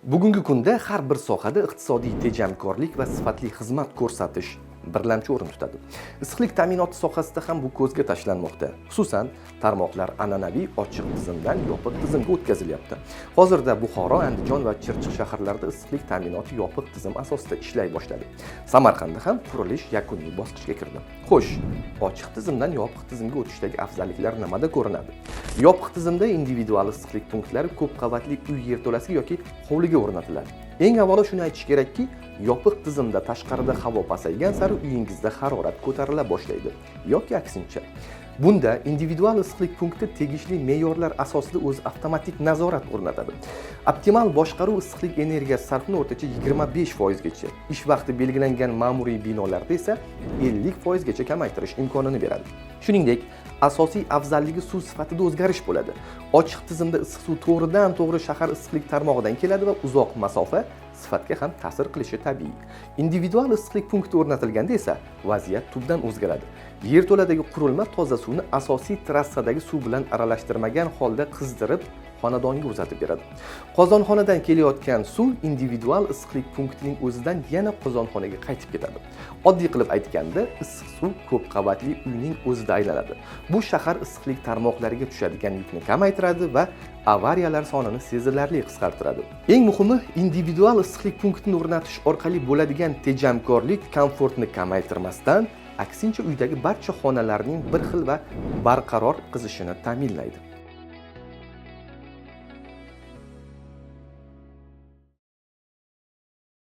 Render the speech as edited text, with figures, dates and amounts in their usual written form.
Bugungi kunda har bir sohada iqtisodiy tejamkorlik va sifatli xizmat ko'rsatish birlamchi o'rin tutadi. Issiqlik ta'minoti sohasida ham bu ko'zga tashlanmoqda. Xususan, tarmoqlar an'anaviy ochiq tizimdan yopiq tizimga o'tkazilyapti. Hozirda Buxoro, Andijon va Chirchiq shaharlarida issiqlik ta'minoti yopiq tizim asosida ishlay boshladi. Samarqandda ham qurilish yakuniy bosqichga kirdi. Xo'sh, ochiq tizimdan yopiq tizimga o'tishdagi afzalliklar nimada ko'rinadi? Yopiq tizimda individual issiqlik punktlari ko'p qavatli uy yerto'lasiga yoki hovliga o'rnatiladi. Eng avvalo shuni aytish kerakki, yopiq tizimda tashqarida havo pasaygan sari uyingizda harorat ko'tarila boshlaydi yoki aksincha. Bunda individual issiqlik punkti tegishli me'yorlar asosida o'zi avtomatik nazorat o'rnatadi. Optimal boshqaruv issiqlik energiyasi sarfini o'rtacha 25% gacha, ish vaqti belgilangan ma'muriy binolarda esa 50% gacha kamaytirish imkonini beradi. Shuningdek, asosiy afzalligi suv sifatida o'zgarish bo'ladi. Ochiq tizimda issiq suv to'g'ridan-to'g'ri shahar issiqlik tarmog'idan keladi va uzoq masofa sifatga ham ta'sir qilishi tabiiy. Individual issiqlik punkti o'rnatilganda esa vaziyat tubdan o'zgaradi. Yerto'ladagi qurilma toza suvni asosiy trassadagi suv bilan aralashtirmagan holda qizdirib xonadonga uzatib beradi. Qozonxonadan kelayotgan suv individual issiqlik punktining o'zidan yana qozonxonaga qaytib ketadi. Oddiy qilib aytganda, issiq suv ko'p qavatli uyning o'zida aylanadi. Bu shahar issiqlik tarmoqlariga tushadigan yukni kamaytiradi va avariyalar sonini sezilarli qisqartiradi. Eng muhimi, individual issiqlik punktini o'rnatish orqali bo'ladigan tejamkorlik komfortni kamaytirmasdan, aksincha uydagi barcha xonalarning bir xil va barqaror qizishini ta'minlaydi.